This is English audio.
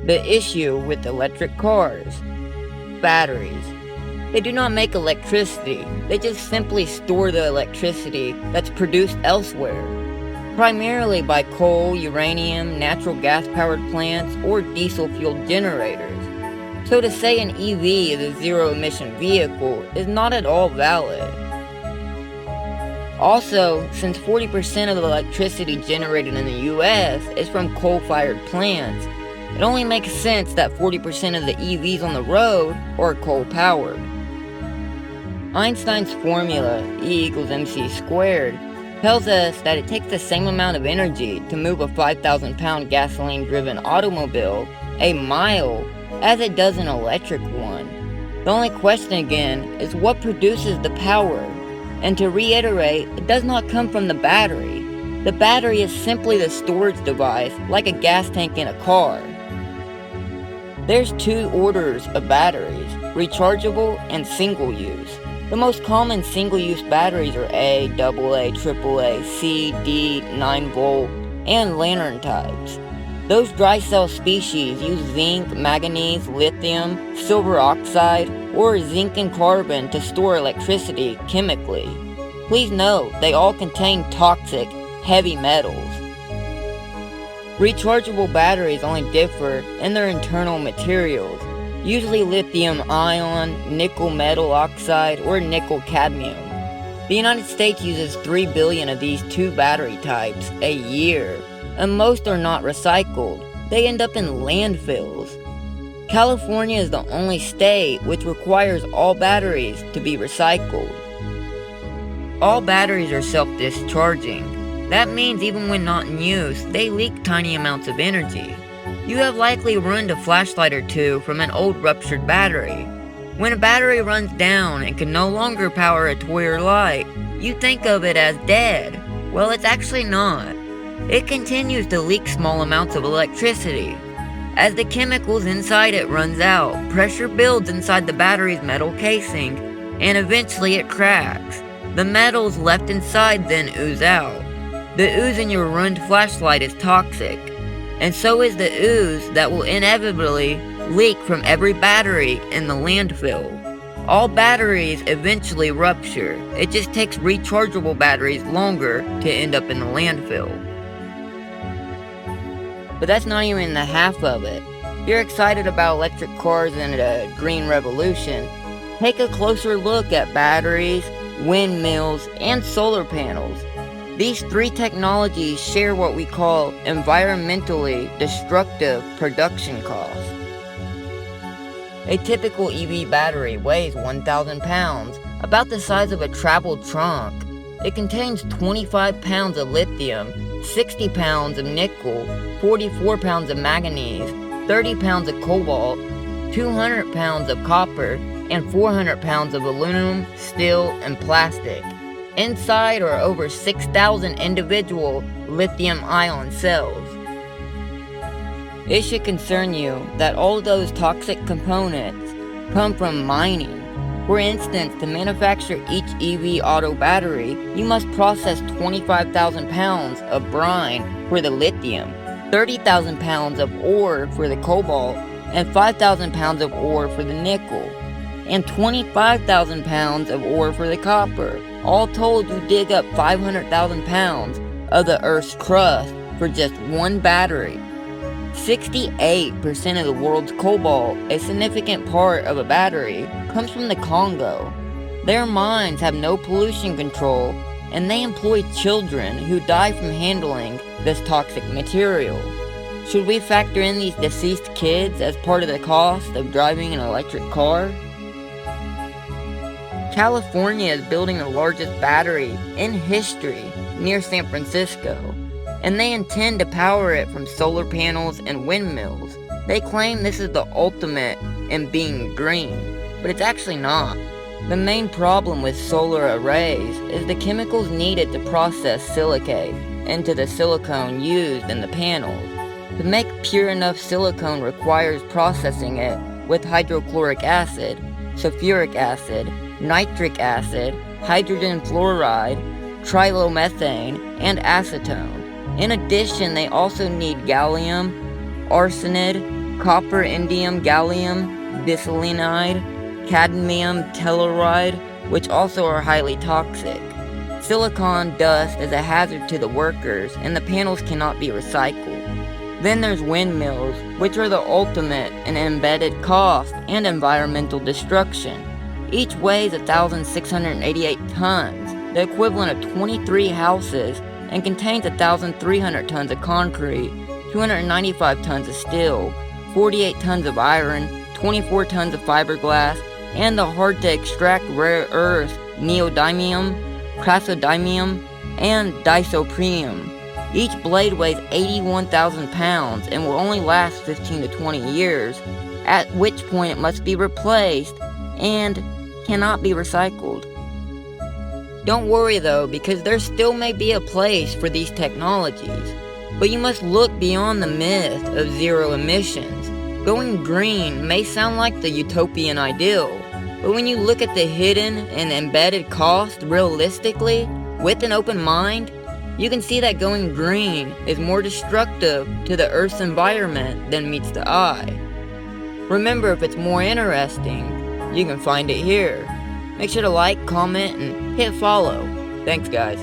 The issue with electric cars: batteries. They do not make electricity, they just simply store the electricity that's produced elsewhere, primarily by coal, uranium, natural gas powered plants, or diesel fueled generators. So to say an EV is a zero emission vehicle is not at all valid. Also, since 40% of the electricity generated in the US is from coal-fired plants, it only makes sense that 40% of the EVs on the road are coal-powered. Einstein's formula, E=mc², tells us that it takes the same amount of energy to move a 5,000-pound gasoline-driven automobile a mile as it does an electric one. The only question again is what produces the power? And to reiterate, it does not come from the battery. The battery is simply the storage device, like a gas tank in a car. There's two orders of batteries: rechargeable and single-use. The most common single-use batteries are A, AA, AAA, C, D, 9-volt, and lantern types. Those dry cell species use zinc, manganese, lithium, silver oxide, or zinc and carbon to store electricity chemically. Please note, they all contain toxic, heavy metals. Rechargeable batteries only differ in their internal materials, usually lithium ion, nickel metal oxide, or nickel cadmium. The United States uses 3 billion of these two battery types a year, and most are not recycled. They end up in landfills. California is the only state which requires all batteries to be recycled. All batteries are self-discharging. That means even when not in use, they leak tiny amounts of energy. You have likely ruined a flashlight or two from an old ruptured battery. When a battery runs down and can no longer power a toy or light, you think of it as dead. Well, it's actually not. It continues to leak small amounts of electricity. As the chemicals inside it runs out, pressure builds inside the battery's metal casing, and eventually it cracks. The metals left inside then ooze out. The ooze in your ruined flashlight is toxic, and so is the ooze that will inevitably leak from every battery in the landfill. All batteries eventually rupture. It just takes rechargeable batteries longer to end up in the landfill. But that's not even the half of it. If you're excited about electric cars and a green revolution, take a closer look at batteries, windmills, and solar panels. These three technologies share what we call environmentally destructive production costs. A typical EV battery weighs 1,000 pounds, about the size of a travel trunk. It contains 25 pounds of lithium, 60 pounds of nickel, 44 pounds of manganese, 30 pounds of cobalt, 200 pounds of copper, and 400 pounds of aluminum, steel, and plastic. Inside are over 6,000 individual lithium-ion cells. It should concern you that all those toxic components come from mining. For instance, to manufacture each EV auto battery, you must process 25,000 pounds of brine for the lithium, 30,000 pounds of ore for the cobalt, and 5,000 pounds of ore for the nickel, and 25,000 pounds of ore for the copper. All told, you dig up 500,000 pounds of the Earth's crust for just one battery. 68% of the world's cobalt, a significant part of a battery, comes from the Congo. Their mines have no pollution control, and they employ children who die from handling this toxic material. Should we factor in these deceased kids as part of the cost of driving an electric car? California is building the largest battery in history near San Francisco, and they intend to power it from solar panels and windmills. They claim this is the ultimate in being green, but it's actually not. The main problem with solar arrays is the chemicals needed to process silicate into the silicone used in the panels. To make pure enough silicone requires processing it with hydrochloric acid, sulfuric acid, nitric acid, hydrogen fluoride, trilomethane, and acetone. In addition, they also need gallium, arsenide, copper, indium, gallium, biselenide, cadmium, telluride, which also are highly toxic. Silicon dust is a hazard to the workers, and the panels cannot be recycled. Then there's windmills, which are the ultimate in embedded cost and environmental destruction. Each weighs 1,688 tons, the equivalent of 23 houses, and contains 1,300 tons of concrete, 295 tons of steel, 48 tons of iron, 24 tons of fiberglass, and the hard-to-extract rare earths neodymium, praseodymium, and dysprosium. Each blade weighs 81,000 pounds and will only last 15 to 20 years, at which point it must be replaced and cannot be recycled. Don't worry though, because there still may be a place for these technologies, but you must look beyond the myth of zero emissions. Going green may sound like the utopian ideal, but when you look at the hidden and embedded cost realistically, with an open mind, you can see that going green is more destructive to the Earth's environment than meets the eye. Remember, if it's more interesting, you can find it here. Make sure to like, comment, and hit follow. Thanks, guys.